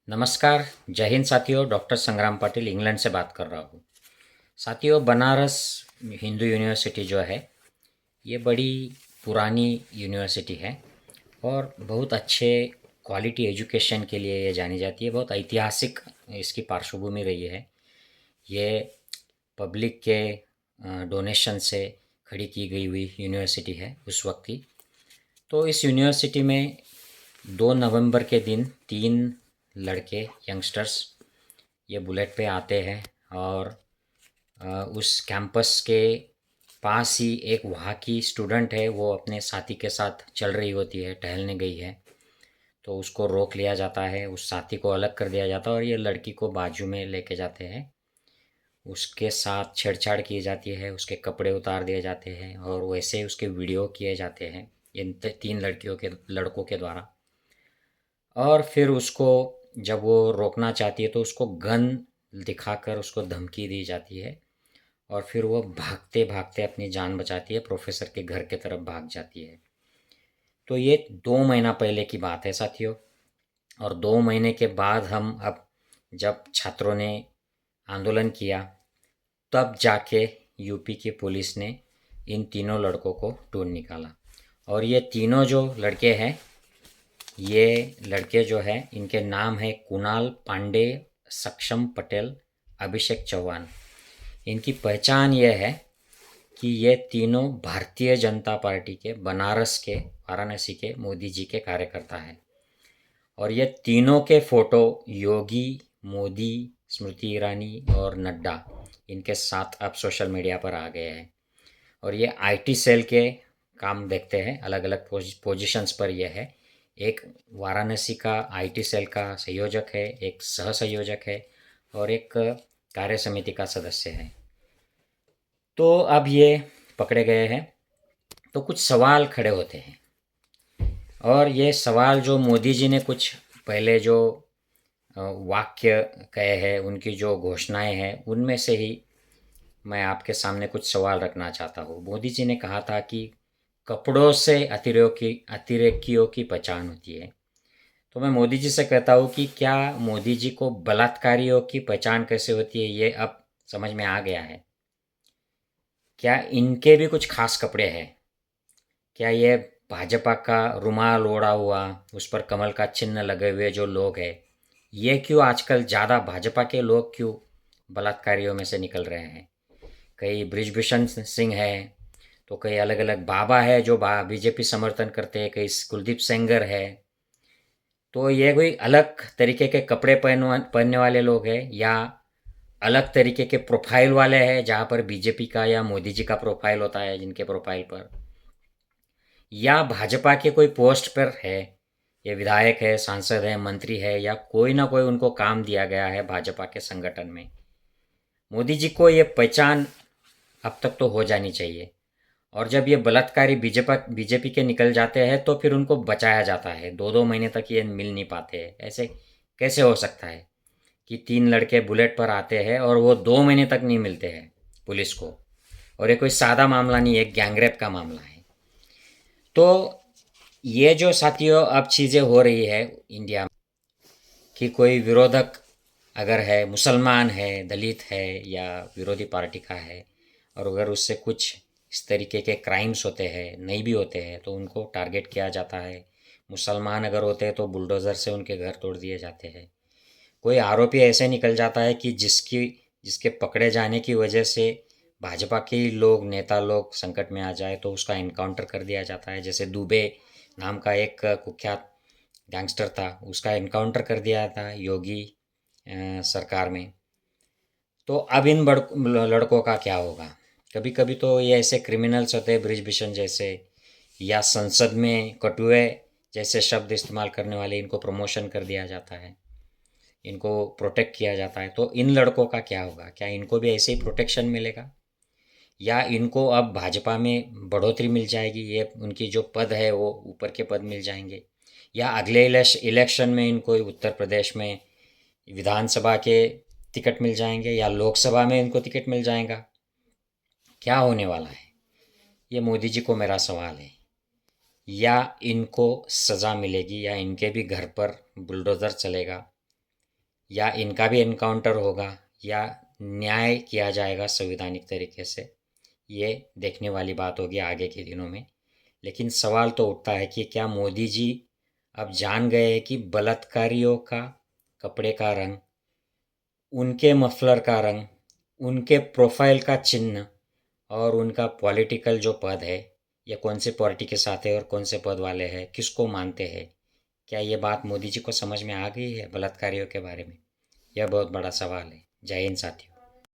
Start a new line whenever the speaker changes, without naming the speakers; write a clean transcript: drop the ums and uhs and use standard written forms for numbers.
नमस्कार, जय हिंद साथियों। डॉक्टर संग्राम पाटिल इंग्लैंड से बात कर रहा हूँ। साथियों, बनारस हिंदू यूनिवर्सिटी जो है ये बड़ी पुरानी यूनिवर्सिटी है और बहुत अच्छे क्वालिटी एजुकेशन के लिए ये जानी जाती है। बहुत ऐतिहासिक इसकी पार्श्वभूमि रही है। ये पब्लिक के डोनेशन से खड़ी की गई हुई यूनिवर्सिटी है उस वक्त की। तो इस यूनिवर्सिटी में 2 नवंबर के दिन 3 लड़के यंगस्टर्स ये बुलेट पे आते हैं और उस कैंपस के पास ही एक वहाँ की स्टूडेंट है, वो अपने साथी के साथ चल रही होती है, टहलने गई है। तो उसको रोक लिया जाता है, उस साथी को अलग कर दिया जाता है और ये लड़की को बाजू में लेके जाते हैं। उसके साथ छेड़छाड़ की जाती है, उसके कपड़े उतार दिए जाते हैं और वैसे ही उसके वीडियो किए जाते हैं इन 3 लड़कों के द्वारा। और फिर उसको जब वो रोकना चाहती है तो उसको गन दिखाकर उसको धमकी दी जाती है और फिर वो भागते भागते अपनी जान बचाती है, प्रोफेसर के घर के तरफ भाग जाती है। तो ये 2 महीना पहले की बात है साथियों। और 2 महीने के बाद हम अब जब छात्रों ने आंदोलन किया तब जाके यूपी की पुलिस ने इन तीनों लड़कों को ढूंढ निकाला। और ये तीनों जो लड़के हैं, ये लड़के जो हैं इनके नाम है कुणाल पांडे, सक्षम पटेल, अभिषेक चौहान। इनकी पहचान ये है कि ये तीनों भारतीय जनता पार्टी के बनारस के वाराणसी के मोदी जी के कार्यकर्ता हैं। और ये तीनों के फोटो योगी, मोदी, स्मृति ईरानी और नड्डा इनके साथ अब सोशल मीडिया पर आ गए हैं। और ये आईटी सेल के काम देखते हैं, अलग अलग पोजीशंस पर ये है। एक वाराणसी का आईटी सेल का संयोजक है, एक सह संयोजक है और एक कार्य समिति का सदस्य है। तो अब ये पकड़े गए हैं तो कुछ सवाल खड़े होते हैं। और ये सवाल जो मोदी जी ने कुछ पहले जो वाक्य कहे हैं, उनकी जो घोषणाएं हैं, उनमें से ही मैं आपके सामने कुछ सवाल रखना चाहता हूँ। मोदी जी ने कहा था कि कपड़ों से अतिरेकियों की पहचान होती है। तो मैं मोदी जी से कहता हूँ कि क्या मोदी जी को बलात्कारियों की पहचान कैसे होती है ये अब समझ में आ गया है? क्या इनके भी कुछ खास कपड़े हैं? क्या ये भाजपा का रुमाल ओढ़ा हुआ, उस पर कमल का चिन्ह लगे हुए जो लोग हैं, ये क्यों आजकल ज़्यादा भाजपा के लोग क्यों बलात्कारियों में से निकल रहे हैं? कई बृजभूषण सिंह है, तो कई अलग अलग बाबा है जो बीजेपी समर्थन करते हैं, कई कुलदीप सेंगर है। तो ये कोई अलग तरीके के कपड़े पहनने वाले लोग हैं या अलग तरीके के प्रोफाइल वाले हैं, जहाँ पर बीजेपी का या मोदी जी का प्रोफाइल होता है जिनके प्रोफाइल पर, या भाजपा के कोई पोस्ट पर है, ये विधायक है, सांसद है, मंत्री है, या कोई ना कोई उनको काम दिया गया है भाजपा के संगठन में। मोदी जी को ये पहचान अब तक तो हो जानी चाहिए। और जब ये बलात्कारी बीजेपी के निकल जाते हैं तो फिर उनको बचाया जाता है, 2-2 महीने तक ये मिल नहीं पाते हैं। ऐसे कैसे हो सकता है कि 3 लड़के बुलेट पर आते हैं और वो 2 महीने तक नहीं मिलते हैं पुलिस को? और ये कोई सादा मामला नहीं है, गैंगरेप का मामला है। तो ये जो साथियों अब चीज़ें हो रही है इंडिया में कि कोई विरोधक अगर है, मुसलमान है, दलित है या विरोधी पार्टी का है, और अगर उससे कुछ इस तरीके के क्राइम्स होते हैं, नहीं भी होते हैं, तो उनको टारगेट किया जाता है। मुसलमान अगर होते हैं तो बुलडोज़र से उनके घर तोड़ दिए जाते हैं। कोई आरोपी ऐसे निकल जाता है कि जिसके पकड़े जाने की वजह से भाजपा के ही लोग, नेता लोग संकट में आ जाए तो उसका इनकाउंटर कर दिया जाता है। जैसे दुबे नाम का एक कुख्यात गैंगस्टर था, उसका इनकाउंटर कर दिया था योगी सरकार में। तो अब इन लड़कों का क्या होगा? कभी कभी तो ये ऐसे क्रिमिनल्स होते हैं बृजभूषण जैसे, या संसद में कटुए जैसे शब्द इस्तेमाल करने वाले, इनको प्रमोशन कर दिया जाता है, इनको प्रोटेक्ट किया जाता है। तो इन लड़कों का क्या होगा? क्या इनको भी ऐसे ही प्रोटेक्शन मिलेगा, या इनको अब भाजपा में बढ़ोतरी मिल जाएगी, ये उनकी जो पद है वो ऊपर के पद मिल जाएंगे, या अगले इलेक्शन में इनको उत्तर प्रदेश में विधानसभा के टिकट मिल जाएंगे या लोकसभा में इनको टिकट मिल जाएगा? क्या होने वाला है? ये मोदी जी को मेरा सवाल है। या इनको सज़ा मिलेगी या इनके भी घर पर बुलडोज़र चलेगा या इनका भी एनकाउंटर होगा या न्याय किया जाएगा संवैधानिक तरीके से, ये देखने वाली बात होगी आगे के दिनों में। लेकिन सवाल तो उठता है कि क्या मोदी जी अब जान गए कि बलात्कारियों का कपड़े का रंग, उनके मफलर का रंग, उनके प्रोफाइल का चिन्ह और उनका पॉलिटिकल जो पद है, या कौन से पार्टी के साथ है और कौन से पद वाले हैं, किसको मानते हैं, क्या ये बात मोदी जी को समझ में आ गई है बलात्कारियों के बारे में? यह बहुत बड़ा सवाल है। जय हिंद साथियों।